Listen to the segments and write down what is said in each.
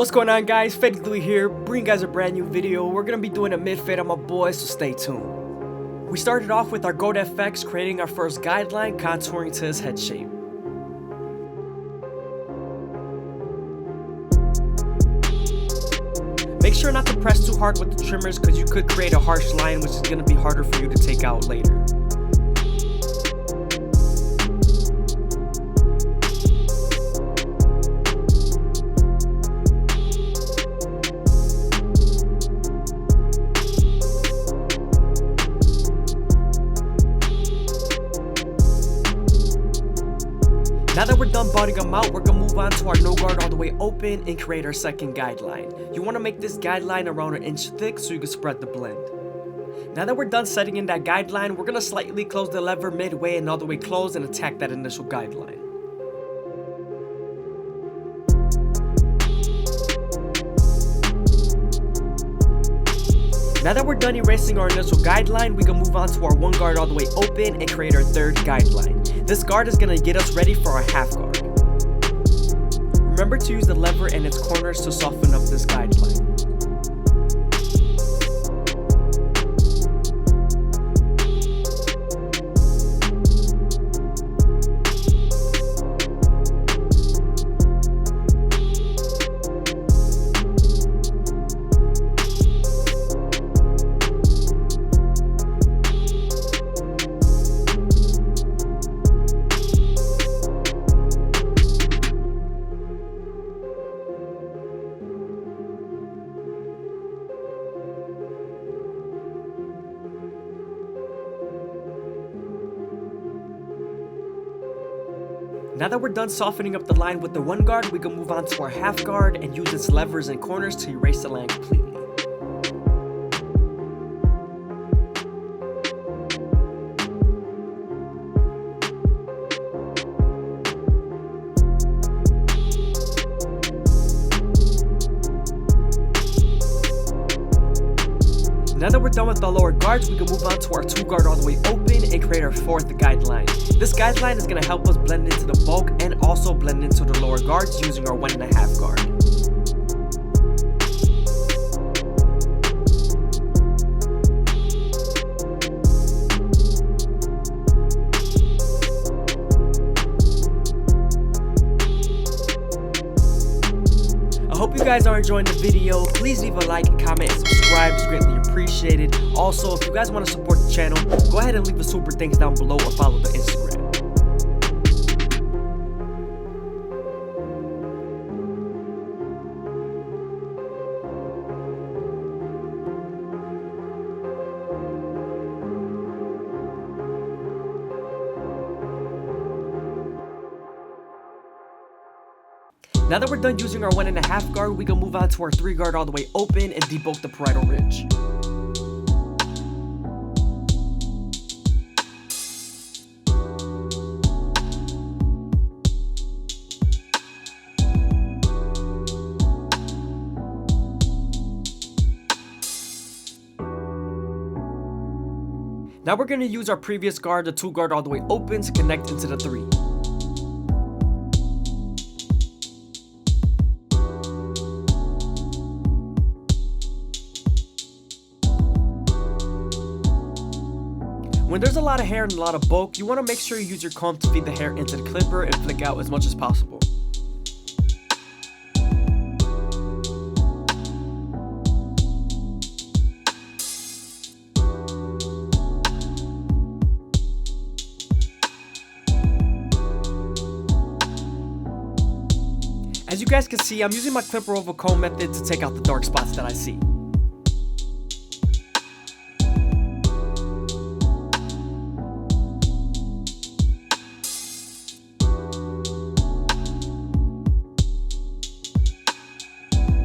What's going on, guys? FadeitLuie here, bringing you guys a brand new video. We're gonna be doing a mid-fade on my boys, so stay tuned. We started off with our Goat FX, creating our first guideline, contouring to his head shape. Make sure not to press too hard with the trimmers because you could create a harsh line, which is gonna be harder for you to take out later. Now that we're done budding them out, we're gonna move on to our no guard all the way open and create our second guideline. You wanna make this guideline around 1 inch thick so you can spread the blend. Now that we're done setting in that guideline, we're gonna slightly close the lever midway and all the way close and attack that initial guideline. Now that we're done erasing our initial guideline, we can move on to our 1 guard all the way open and create our third guideline. This guard is going to get us ready for our half guard. Remember to use the lever and its corners to soften up this guideline. Now that we're done softening up the line with the 1 guard, we can move on to our half guard and use its levers and corners to erase the line completely. Now that we're done with the lower guards, we can move on to our 2 guard all the way open and create our 4th guideline. This guideline is going to help us blend into the bulk and also blend into the lower guards using our 1.5 guard. I hope you guys are enjoying the video. Please leave a like, comment, and subscribe. It's greatly appreciated. Also, if you guys want to support the channel, go ahead and leave a super thanks down below or follow the Instagram. Now that we're done using our 1.5 guard, we can move on to our 3 guard all the way open and debulk the parietal ridge. Now we're going to use our previous guard, the 2 guard all the way open, to connect into the 3. When there's a lot of hair and a lot of bulk, you want to make sure you use your comb to feed the hair into the clipper and flick out as much as possible. As you guys can see, I'm using my clipper over comb method to take out the dark spots that I see.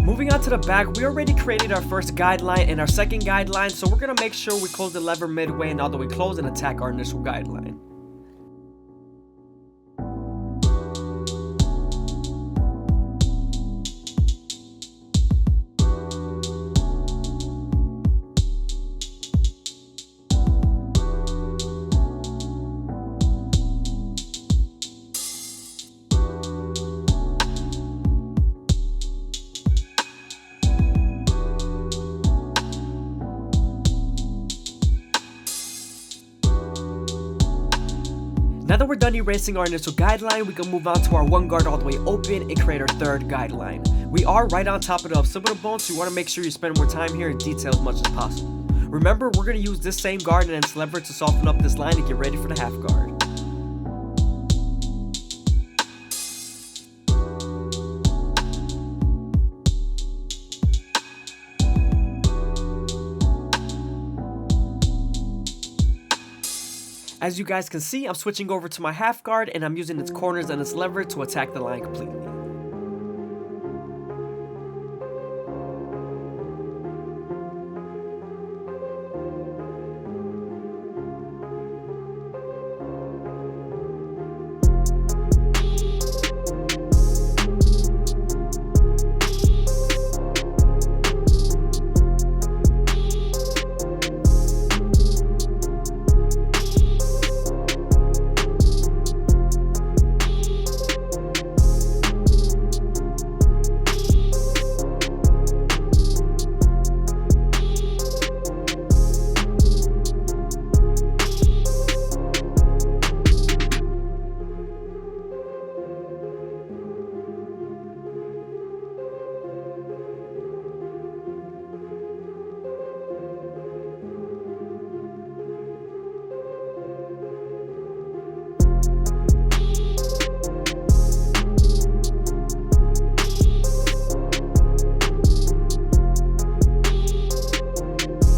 Moving on to the back, we already created our first guideline and our second guideline, so we're going to make sure we close the lever midway and all the way close and attack our initial guideline. Now that we're done erasing our initial guideline, we can move on to our one guard all the way open and create our third guideline. We are right on top of the occipital bone, so you want to make sure you spend more time here and detail as much as possible. Remember, we're going to use this same guard and then lever to soften up this line and get ready for the half guard. As you guys can see, I'm switching over to my half guard and I'm using its corners and its lever to attack the line completely.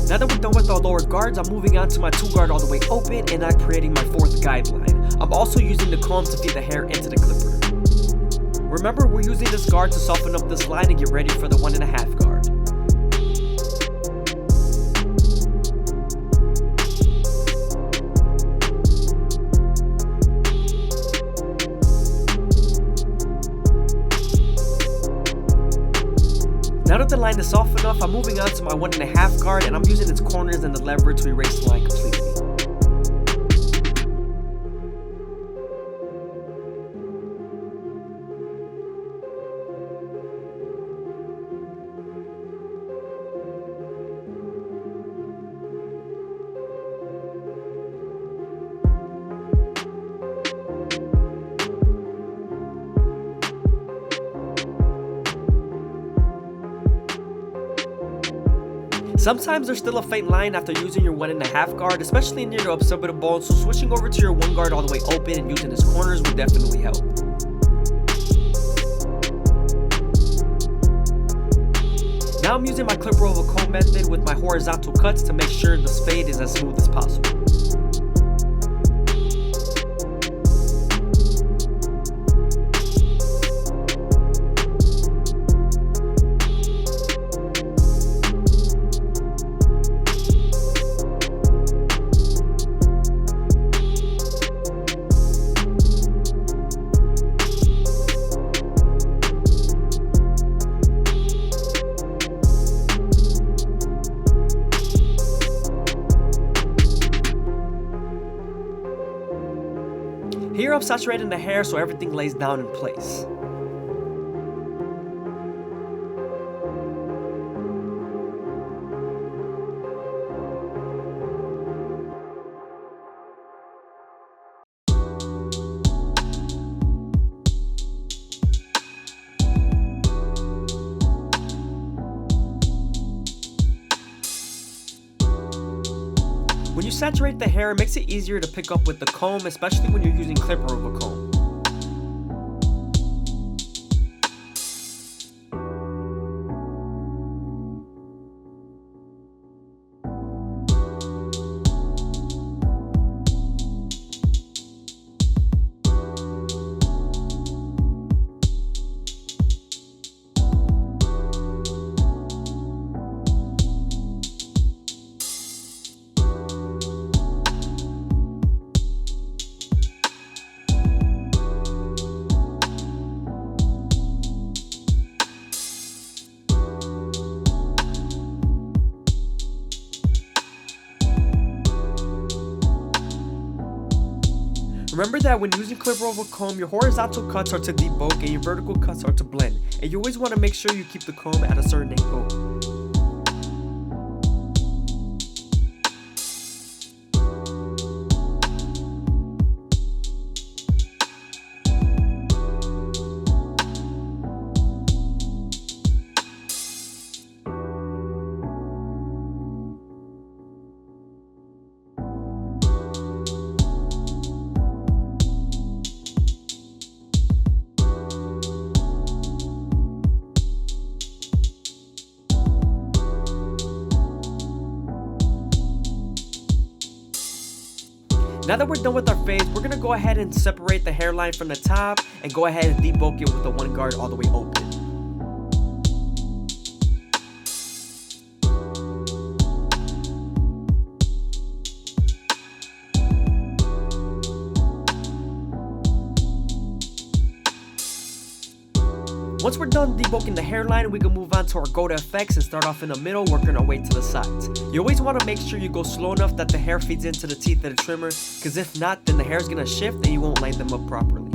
Now that we're done with our lower guards, I'm moving on to my two guard all the way open and I'm creating my fourth guideline. I'm also using the comb to feed the hair into the clipper. Remember, we're using this guard to soften up this line and get ready for the 1.5 guard. Now that the line is soft enough, I'm moving on to my 1.5 guard and I'm using its corners and the lever to erase the line completely. Sometimes there's still a faint line after using your 1.5 guard, especially near the occipital bone, so switching over to your 1 guard all the way open and using its corners would definitely help. Now I'm using my clipper over comb method with my horizontal cuts to make sure the fade is as smooth as possible. Here I'm saturating the hair so everything lays down in place. When you saturate the hair, it makes it easier to pick up with the comb, especially when you're using clipper over comb. Remember that when using clipper over comb, your horizontal cuts are to debulk and your vertical cuts are to blend, and you always want to make sure you keep the comb at a certain angle. Now that we're done with our fades, we're gonna go ahead and separate the hairline from the top and go ahead and debulk it with the one guard all the way open. Once we're done debulking the hairline, we can move on to our go to effects and start off in the middle, working our way to the sides. You always want to make sure you go slow enough that the hair feeds into the teeth of the trimmer, because if not, then the hair is going to shift and you won't line them up properly.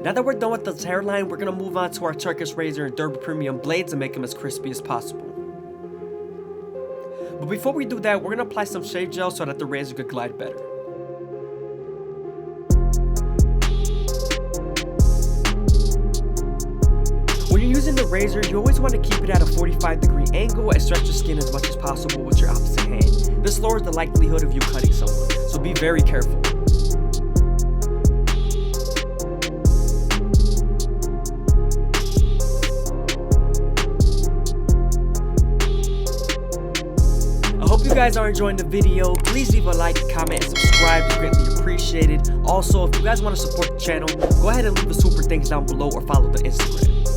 Now that we're done with this hairline, we're going to move on to our Turkish razor and Derby Premium blades and make them as crispy as possible. But before we do that, we're going to apply some shave gel so that the razor could glide better. When you're using the razor, you always want to keep it at a 45-degree angle and stretch your skin as much as possible with your opposite hand. This lowers the likelihood of you cutting someone, so be very careful. I hope you guys are enjoying the video. Please leave a like, comment, and subscribe. It's greatly appreciated. Also, if you guys want to support the channel, go ahead and leave the super thanks down below or follow the Instagram.